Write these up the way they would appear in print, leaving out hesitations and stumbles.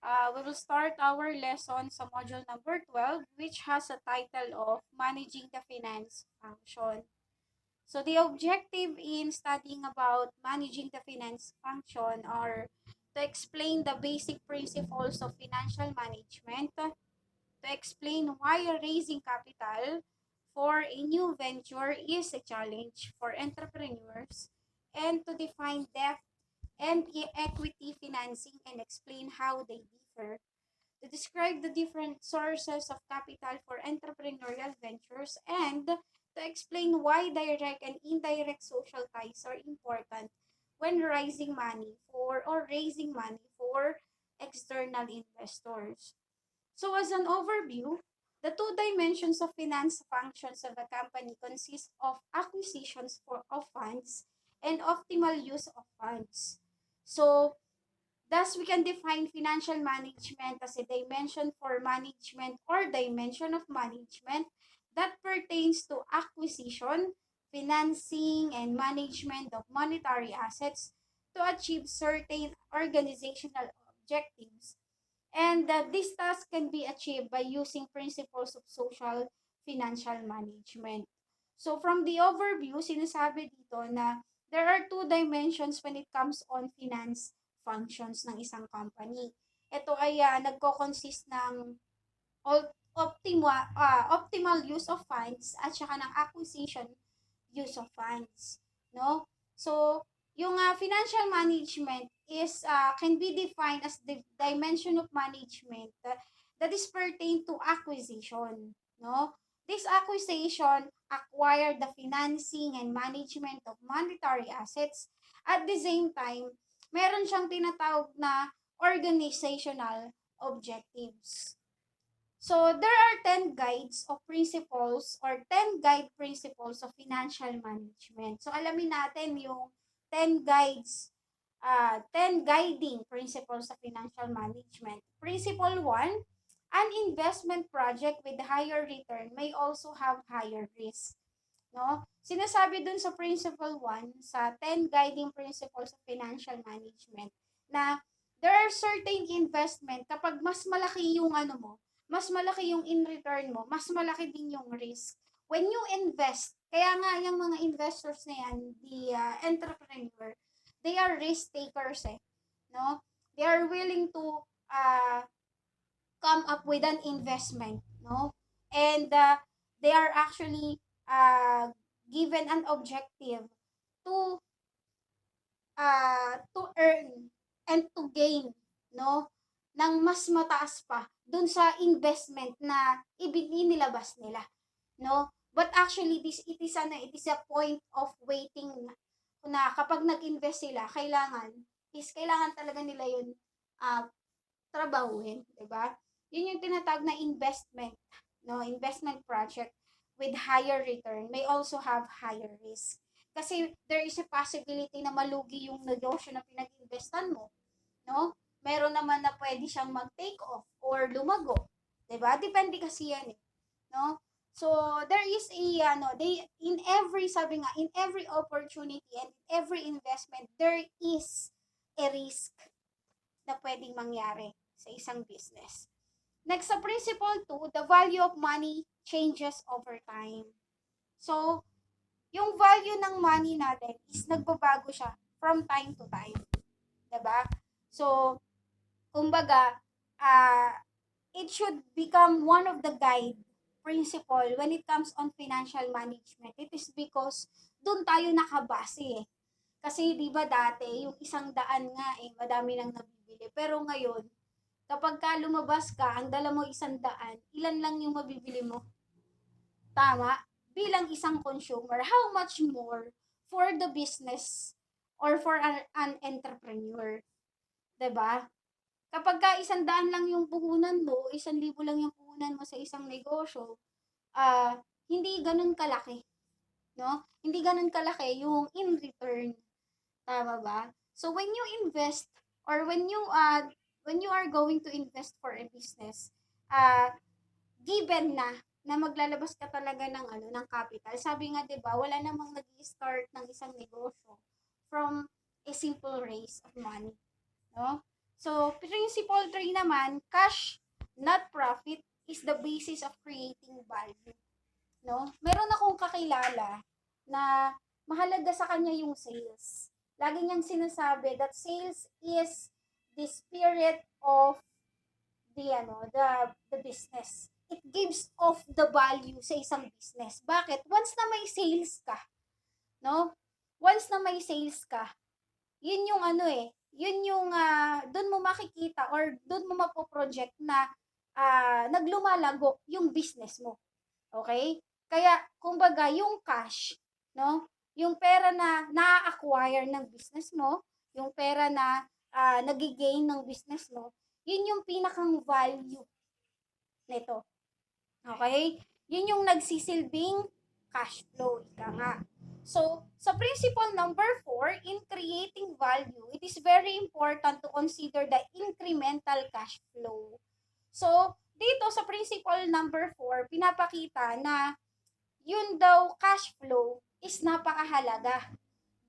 We will start our lesson sa module number 12, which has a title of Managing the Finance Function. So the objective in studying about managing the finance function are to explain the basic principles of financial management, to explain why raising capital for a new venture is a challenge for entrepreneurs, and to define debt and equity financing and explain how they differ, to describe the different sources of capital for entrepreneurial ventures, and to explain why direct and indirect social ties are important when raising money for external investors. So as an overview, the two dimensions of finance functions of a company consist of acquisitions of funds and optimal use of funds. So thus, we can define financial management as a dimension for management or dimension of management that pertains to acquisition, financing, and management of monetary assets to achieve certain organizational objectives. And this task can be achieved by using principles of social financial management. So from the overview, sinasabi dito na there are two dimensions when it comes on finance functions ng isang company. Ito ay nagko-consist ng optimal use of funds at saka ng acquisition use of funds, no? So, yung financial management is can be defined as the dimension of management that is pertain to acquisition, no? This acquisition acquired the financing and management of monetary assets. At the same time, meron siyang tinatawag na organizational objectives. So, there are 10 guides of principles or 10 guide principles of financial management. So, alamin natin yung 10 guides, 10 guiding principles of financial management. Principle 1, an investment project with higher return may also have higher risk. No? Sinasabi dun sa principle 1, sa 10 guiding principles of financial management, na there are certain investment kapag mas malaki yung mas malaki yung in return mo, mas malaki din yung risk. When you invest, kaya nga yung mga investors na yan, the entrepreneur, they are risk takers no? They are willing to come up with an investment, no? And they are actually given an objective to to earn and to gain, no, ng mas mataas pa dun sa investment na inilabas nila, no? But actually it is a point of waiting na kapag nag-invest sila, kailangan talaga nila yun uh, trabahuhin, 'di ba? Yun yung tinatawag na investment, no? Investment project with higher return may also have higher risk. Kasi there is a possibility na malugi yung negosyo na pinag-investan mo, no? Meron naman na pwede siyang mag-take off or lumago, 'di ba? Depende kasi yan no? So there is in every opportunity and every investment there is a risk na pwedeng mangyari sa isang business. Next, sa principle 2, the value of money changes over time. So, yung value ng money natin is nagbabago siya from time to time. Diba? So, kumbaga, it should become one of the guide principle when it comes on financial management. It is because doon tayo nakabase Kasi di ba dati, yung 100 nga madami nang nabibili. Pero ngayon, kapag ka lumabas ka, ang dala mo 100, ilan lang yung mabibili mo? Tama? Bilang isang consumer, how much more for the business or for an entrepreneur? 'Di ba? Kapag ka 100 lang yung puhunan mo, 1,000 lang yung puhunan mo sa isang negosyo, hindi ganun kalaki, no? Hindi ganun kalaki yung in return. Tama ba? So when you invest or when you are going to invest for a business, given na maglalabas ka talaga ng capital. Sabi nga 'di ba, wala namang nag-start ng isang negosyo from a simple raise of money, no? So, principle 3 naman, cash, not profit, is the basis of creating value. No? Meron akong kakilala na mahalaga sa kanya yung sales. Lagi niyang sinasabi that sales is the spirit of the business. It gives off the value sa isang business. Bakit? Once na may sales ka, no? Once na may sales ka, yun yung yun yung doon mo makikita or doon mo mapoproject na naglumalago yung business mo. Okay? Kaya kumbaga yung cash, no? Yung pera na na-acquire ng business mo, yung pera na nagigain ng business mo, yun yung pinakang value nito. Okay? Yun yung nagsisilbing cash flow. Ika nga. So, sa principle number 4, in creating value, it is very important to consider the incremental cash flow. So, dito sa principle number 4, pinapakita na yun daw cash flow is napakahalaga.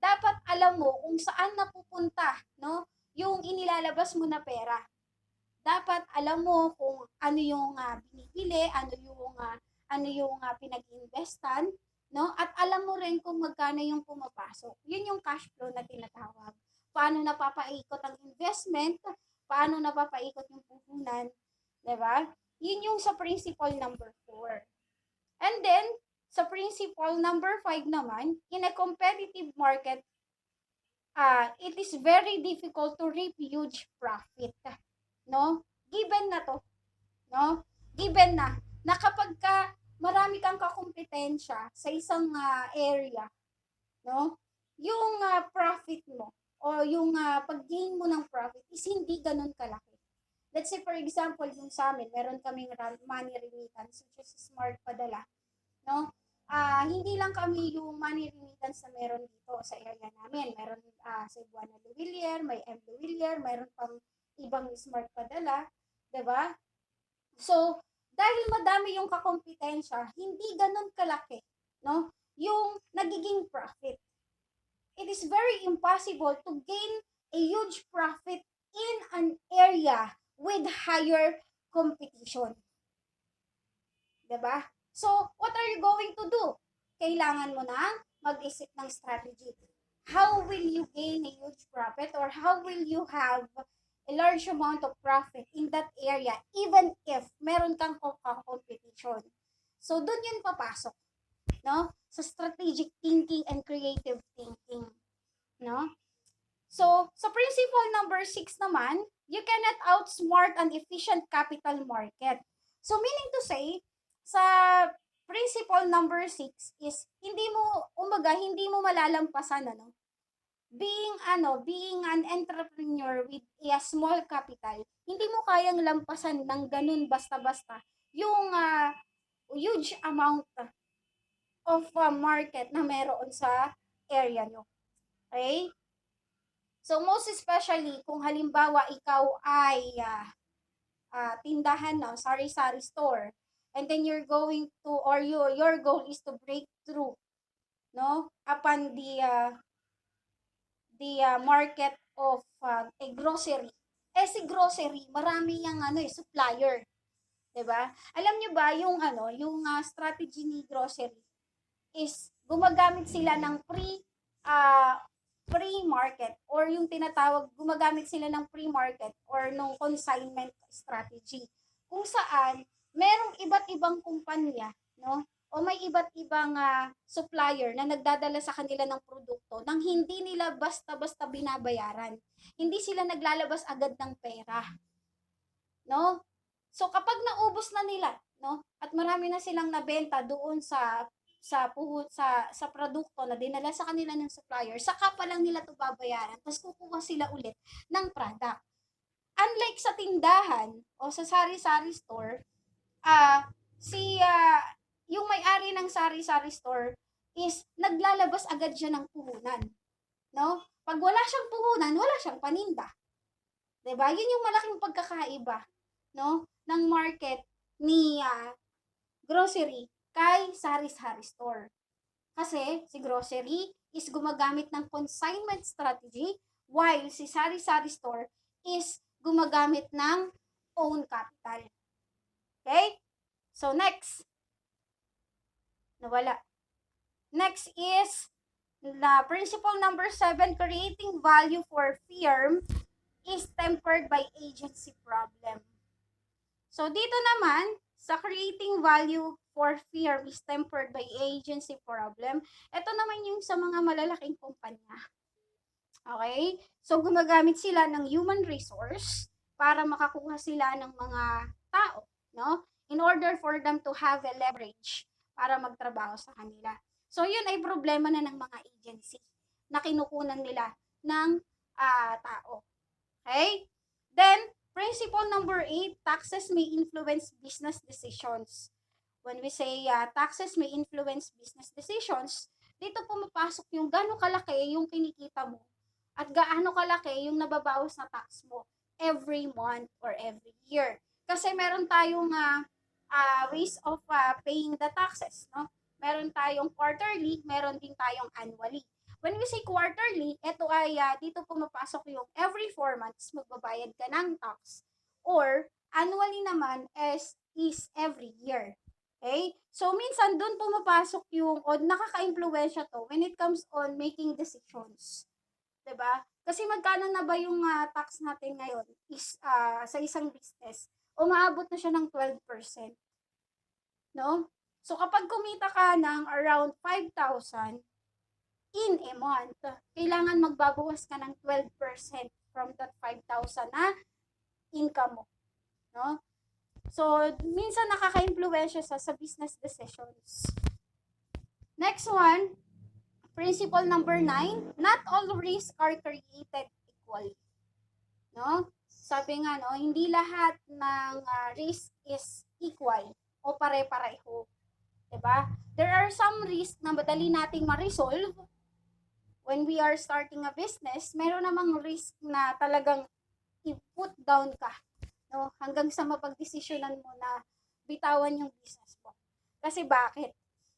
Dapat alam mo kung saan napupunta, no? Yung inilalabas mo na pera. Dapat alam mo kung ano yung binibili, ano yung pinag-investan, no? At alam mo rin kung magkano yung pumapasok. Yun yung cash flow na tinatawag. Paano napapaikot ang investment, paano napapaikot yung puhunan, 'di ba? Yun yung sa principle number 4. And then sa principle number 5 naman, in a competitive market, it is very difficult to reap huge profit. No? Given na to. No? Given na kapag ka marami kang kakumpetensya sa isang area, no? Yung profit mo o yung pag-gain mo ng profit is hindi ganun kalaki. Let's say for example, yung sa amin, meron kaming money remittance, which is smart padala, no? Hindi lang kami yung money remittance na meron dito sa area namin. Meron sa Buana Luwilier, may M. Luwilier, meron pang ibang smart padala, 'di ba? So, dahil madami yung kakompetensya, hindi ganun kalaki, no? Yung nagiging profit. It is very impossible to gain a huge profit in an area with higher competition. 'Di ba? So, what are you going to do? Kailangan mo na mag-isip ng strategy. How will you gain a huge profit or how will you have a large amount of profit in that area even if meron kang competition? So, dun yun papasok, no? Sa strategic thinking and creative thinking, no? So, sa principle number 6 naman, you cannot outsmart an efficient capital market. So, meaning to say, sa principle number 6 is hindi mo malalampasan being an entrepreneur with a small capital, hindi mo kayang lampasan ng ganun basta-basta yung huge amount of market na meron sa area nyo. Okay? So, most especially, kung halimbawa ikaw ay tindahan na, sari-sari store, and then you're going to, or your goal is to break through, no, upon the market of a grocery. Si grocery, marami yung supplier, 'di ba? Alam niyo ba yung strategy ni grocery is gumagamit sila ng pre-market or yung tinatawag, gumagamit sila ng pre-market or nung consignment strategy. Kung saan merong iba't ibang kumpanya, no? O may iba't ibang supplier na nagdadala sa kanila ng produkto nang hindi nila basta-basta binabayaran. Hindi sila naglalabas agad ng pera, no? So kapag naubos na nila, no? At marami na silang nabenta doon sa produkto na dinala sa kanila ng supplier, saka pa lang nila 'to babayaran. Tapos kukuha sila ulit ng product. Unlike sa tindahan o sa sari-sari store, si yung may-ari ng sari-sari store is naglalabas agad siya ng puhunan, no? Pag wala siyang puhunan, wala siyang paninda. 'Di ba? Yun yung malaking pagkakaiba, no, ng market ni grocery kay sari-sari store. Kasi si grocery is gumagamit ng consignment strategy while si sari-sari store is gumagamit ng own capital. Okay? So, next. Nawala. Next is the principle number 7, creating value for firm is tempered by agency problem. So, dito naman, sa creating value for firm is tempered by agency problem, ito naman yung sa mga malalaking kumpanya. Okay? So, gumagamit sila ng human resource para makakuha sila ng mga tao, no? In order for them to have a leverage para magtrabaho sa kanila. So, yun ay problema na ng mga agency na kinukunan nila ng tao. Okay? Then, principle number 8, taxes may influence business decisions. When we say taxes may influence business decisions, dito pumapasok yung gaano kalaki yung kinikita mo at gaano kalaki yung nababawas na tax mo every month or every year. Kasi meron tayong ways of paying the taxes, no? Meron tayong quarterly, meron din tayong annually. When we say quarterly, ito ay dito pumapasok yung every 4 months magbabayad ka ng tax, or annually naman is every year. Okay? So, minsan doon pumapasok yung, o nakaka-impluwensya to when it comes on making decisions. 'Di ba? Kasi magkano na ba yung tax natin ngayon is sa isang business? Umaabot na siya ng 12%. No? So, kapag kumita ka ng around 5,000 in a month, kailangan magbabawas ka ng 12% from that 5,000 na income mo. No? So, minsan nakaka-impluwensya sa business decisions. Next one, principle number 9, not all risks are created equally. No? Sabi nga, no, hindi lahat ng risk is equal o pare-pareho. Diba? There are some risks na madali nating ma-resolve when we are starting a business. Meron namang risk na talagang i-put down ka, no? Hanggang sa mapagdesisyonan mo na bitawan yung business mo. Kasi bakit?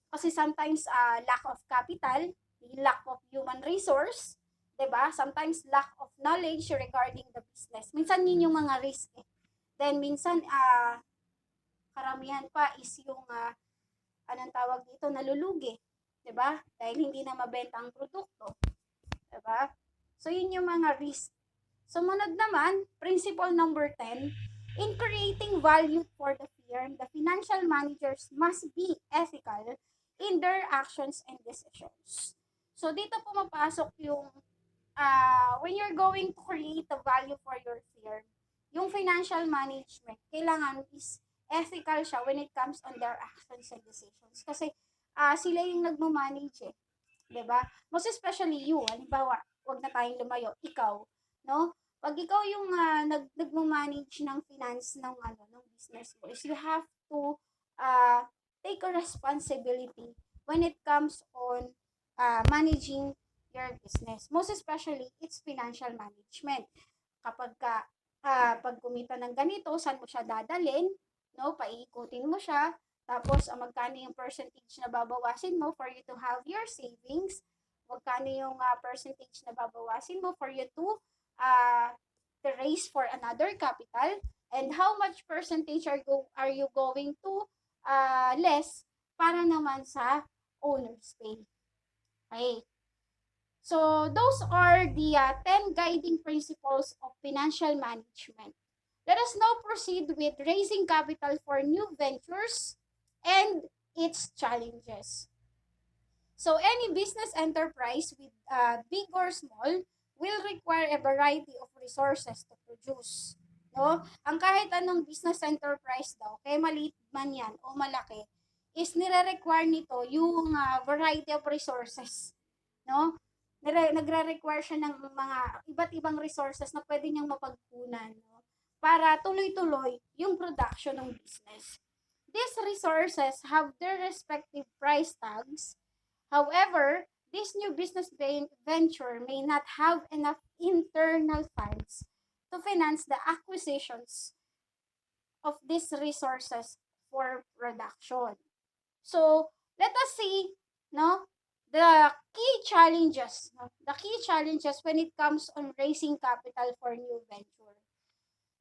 Kasi sometimes lack of capital, lack of human resource, 'di ba? Sometimes lack of knowledge regarding the business. Minsan yun yung mga risk eh. Then minsan karamihan pa is yung anong tawag dito, nalulugi, 'di ba? Dahil hindi na mabenta ang produkto, 'di ba? So yun yung mga risk. Sumunod naman, principle number 10, in creating value for the firm, the financial managers must be ethical in their actions and decisions. So dito pumapasok yung when you're going to create a value for your firm, yung financial management, kailangan is ethical siya when it comes on their actions and decisions. Kasi sila yung nagmamanage eh. 'Di ba? Most especially you, halimbawa, wag na tayong lumayo, ikaw, no? Pag ikaw yung nagmamanage ng finance ng ng business mo, is you have to take a responsibility when it comes on managing your business. Most especially, it's financial management. Kapag pag kumita ng ganito, saan mo siya dadalhin, no? Paikutin mo siya, tapos magkano yung percentage na babawasin mo for you to have your savings, magkano yung percentage na babawasin mo for you to raise for another capital, and how much percentage are you going to less para naman sa owner's pay. Okay. So, those are the 10 guiding principles of financial management. Let us now proceed with raising capital for new ventures and its challenges. So, any business enterprise, with big or small, will require a variety of resources to produce. No? Ang kahit anong business enterprise daw, kaya maliit man yan o malaki, is nire-require nito yung variety of resources. No? Nagre-require siya ng mga iba't ibang resources na pwede niyang mapagkunan, no? Para tuloy-tuloy yung production ng business. These resources have their respective price tags. However, this new business venture may not have enough internal funds to finance the acquisitions of these resources for production. So, let us see, no, the key challenges when it comes on raising capital for new venture.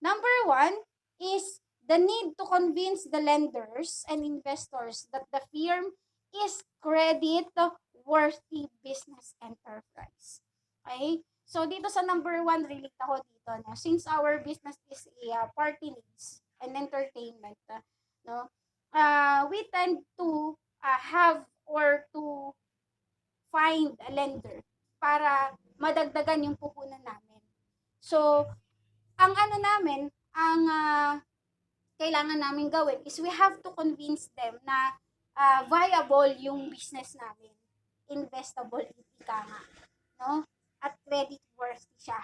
Number one is the need to convince the lenders and investors that the firm is credit-worthy business enterprise. Okay? So, dito sa number one, relate ako dito. No? Since our business is a party needs and entertainment, no? We tend to have or to find a lender para madagdagan yung puhunan namin. So, ang ano namin, ang kailangan namin gawin is we have to convince them na viable yung business namin. Investable, ika nga. No? At credit worthy siya.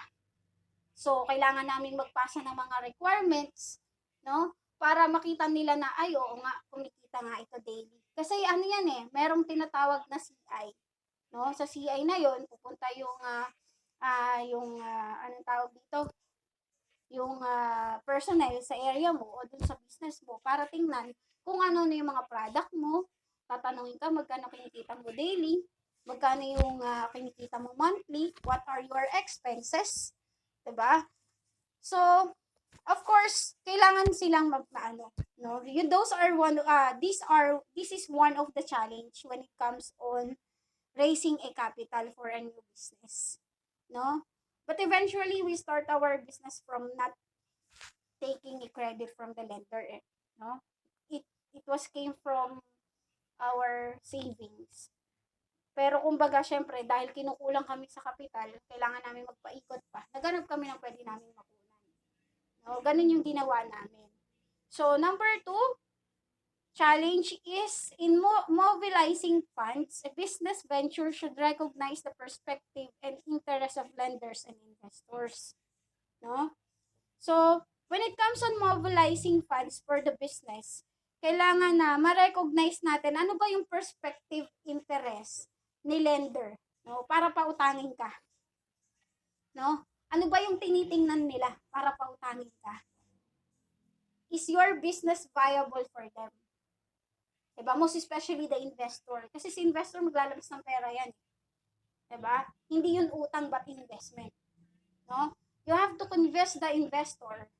So, kailangan namin magpasa ng mga requirements, no? Para makita nila na, ay, oo nga, kumikita nga ito daily. Kasi ano yan eh, merong tinatawag na CI. No? Sa CI na yon pupunta anong tawag dito? Yung personnel sa area mo o dun sa business mo para tingnan kung ano na yung mga product mo. Tatanungin ka magkano kinikita mo daily, magkano yung kinikita mo monthly, what are your expenses, 'di ba? So, of course, kailangan silang magpaano, no? Those are this is one of the challenge when it comes on raising a capital for a new business, no? But eventually we start our business from not taking a credit from the lender, no? It was came from our savings. Pero kumbaga, syempre, dahil kinukulang kami sa kapital, kailangan namin magpaikot pa. Naghanap kami ng pwede namin makunan. No? Ganun yung ginawa namin. So, number two, challenge is in mobilizing funds, a business venture should recognize the perspective and interest of lenders and investors. No? So, when it comes on mobilizing funds for the business, kailangan na ma-recognize natin ano ba yung perspective interest ni lender, no? Para pautangin ka. No? Ano ba yung tinitingnan nila para pautangin ka? Is your business viable for them? Diba? Most especially the investor. Kasi si investor maglalabas ng pera yan. Diba? Hindi yun utang but investment. No? You have to convince the investor,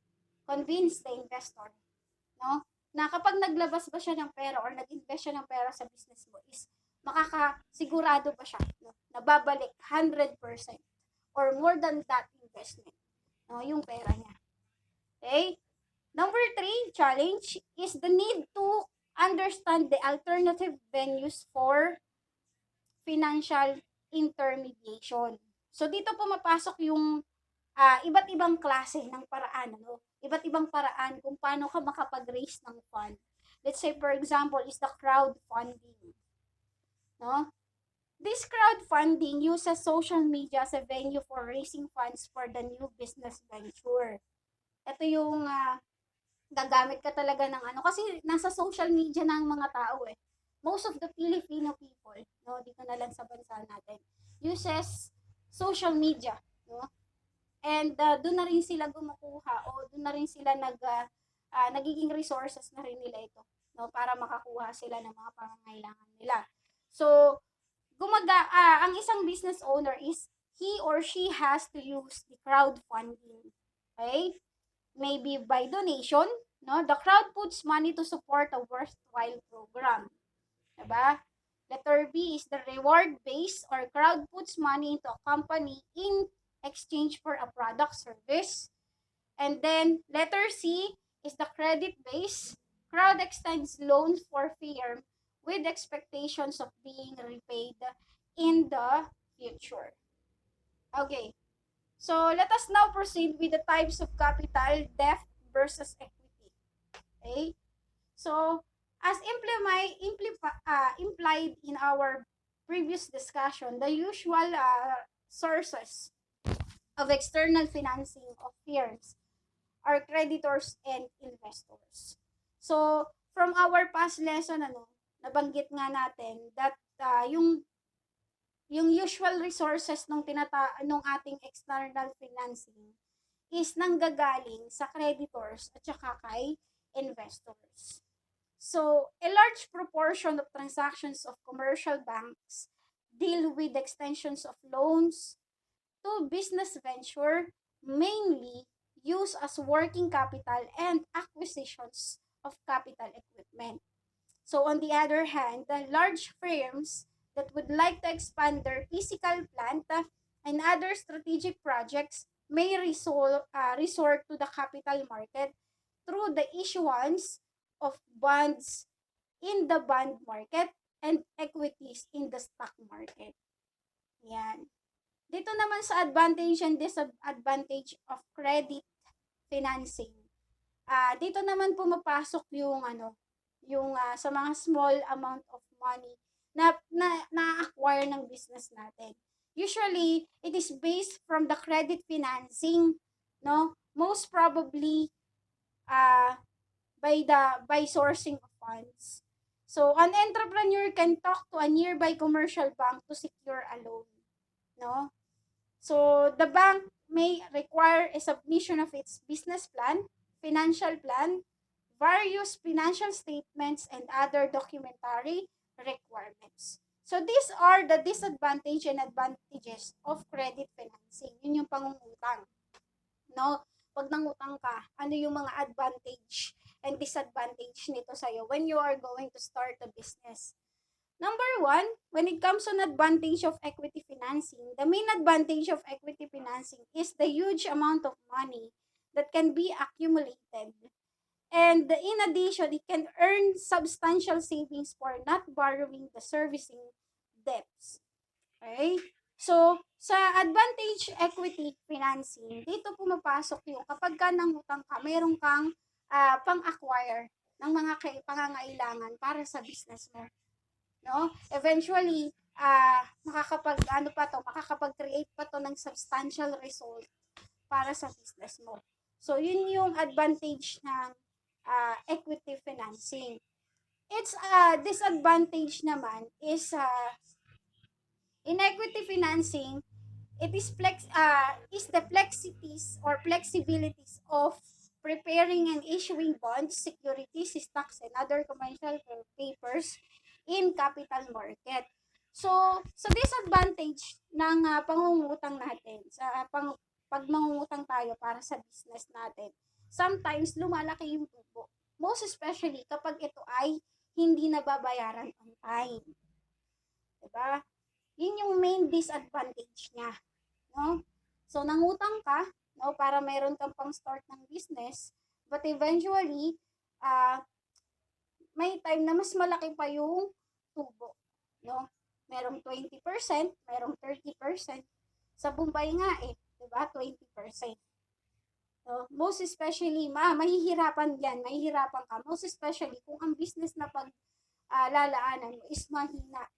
no? Na kapag naglabas ba siya ng pera or nag-invest siya ng pera sa business mo is makakasigurado ba siya, no? Nababalik 100% or more than that investment, no? Yung pera niya. Okay? Number 3 challenge is the need to understand the alternative venues for financial intermediation. So, dito pumapasok yung iba't ibang klase ng paraan, ano? Iba't ibang paraan kung paano ka makapag-raise ng fund. Let's say, for example, is the crowdfunding. No? This crowdfunding uses social media as a venue for raising funds for the new business venture. Ito yung gagamit ka talaga ng ano. Kasi nasa social media na ang mga tao eh. Most of the Filipino people, no, dito na lang sa bansa natin, uses social media, no? And doon na rin sila gumukuha o doon na rin sila nagiging resources na rin nila ito, no, para makakuha sila ng mga pangangailangan nila. So, ang isang business owner is he or she has to use the crowdfunding. Okay? Maybe by donation, no? The crowd puts money to support a worthwhile program. Diba? Letter B is the reward base or crowd puts money into a company in exchange for a product service. And then letter C is the credit base. Crowd extends loans for firm with expectations of being repaid in the future. Okay. So let us now proceed with the types of capital, debt versus equity. Okay? So as implied in our previous discussion, the usual sources of external financing of firms are creditors and investors. So, from our past lesson, nabanggit nga natin that yung usual resources nung ating external financing is nanggagaling sa creditors at saka kay investors. So, a large proportion of transactions of commercial banks deal with extensions of loans to business venture, mainly use as working capital, and acquisitions of capital equipment. So on the other hand, the large firms that would like to expand their physical plant and other strategic projects may resort to the capital market through the issuance of bonds in the bond market and equities in the stock market. Yan. Dito naman sa advantage and disadvantage of credit financing. Dito naman pumapasok yung sa mga small amount of money na-acquire ng business natin. Usually, it is based from the credit financing, no? Most probably by sourcing of funds. So, an entrepreneur can talk to a nearby commercial bank to secure a loan, no? So, the bank may require a submission of its business plan, financial plan, various financial statements, and other documentary requirements. So, these are the disadvantage and advantages of credit financing. Yun yung pangungutang. No? Pag nangutang ka, ano yung mga advantage and disadvantage nito sa'yo when you are going to start a business? Number one, when it comes on advantage of equity financing, the main advantage of equity financing is the huge amount of money that can be accumulated. And in addition, it can earn substantial savings for not borrowing the servicing debts. Okay? So, sa advantage equity financing, dito pumapasok yung kapag ka nangutang ka, mayroon kang pang-acquire ng mga pangangailangan para sa business mo. No? Eventually, makakapag-create pa to ng substantial result para sa business mo. So, yun yung advantage ng equity financing. Its disadvantage naman is in equity financing, it is the flexibilities or flexibilities of preparing and issuing bonds, securities, stocks, and other commercial papers in capital market. So, sa disadvantage ng pangungutang natin, pag mangungutang tayo para sa business natin, sometimes lumalaki yung tubo. Most especially kapag ito ay hindi nababayaran on time. Diba? Yun yung main disadvantage niya. No? So, nangutang ka, no, para meron kang pang-start ng business, but eventually, may time na mas malaki pa yung tubo. No? Merong 20%, merong 30%. Sa Bombay nga diba? 20%. So, most especially, mahihirapan ka. Most especially, kung ang business na lalaanan mo is mahina,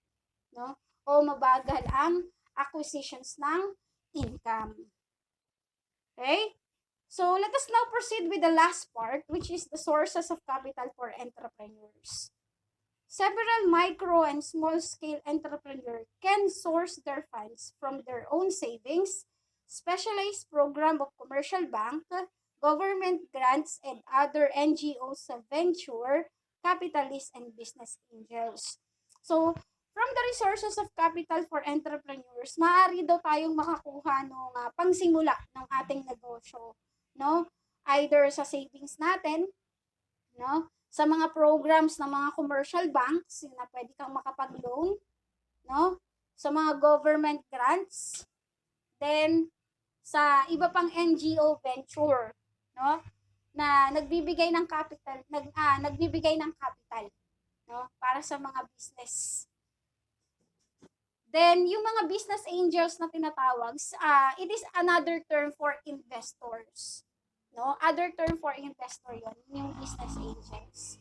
no? O mabagal ang acquisitions ng income. Okay? So, let us now proceed with the last part, which is the sources of capital for entrepreneurs. Several micro and small-scale entrepreneurs can source their funds from their own savings, specialized program of commercial bank, government grants, and other NGOs, venture capitalists, and business angels. So, from the resources of capital for entrepreneurs, maaari daw tayong makakuha ng pangsimula ng ating negosyo, no? Either sa savings natin, no? Sa mga programs ng mga commercial banks, na pwede kang makapag-loan, no? Sa mga government grants, then sa iba pang NGO venture, no? Na nagbibigay ng capital, no? Para sa mga business. Then, yung mga business angels na tinatawag, it is another term for investors. No? Other term for investor yon, yung business angels.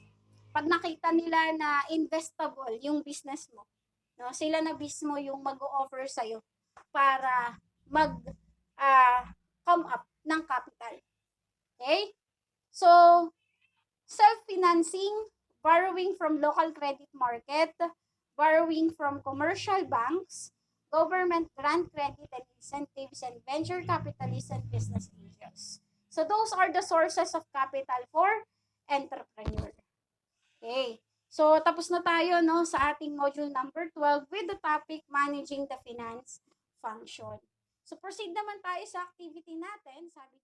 Pag nakita nila na investable yung business mo, no? Sila na mismo yung mag-o-offer sa'yo para come up ng capital. Okay? So, self-financing, borrowing from local credit market, borrowing from commercial banks, government grant credit and incentives, and venture capitalists and business angels. So those are the sources of capital for entrepreneur. Okay. So tapos na tayo sa ating module number 12 with the topic managing the finance function. So proceed naman tayo sa activity natin. Sabi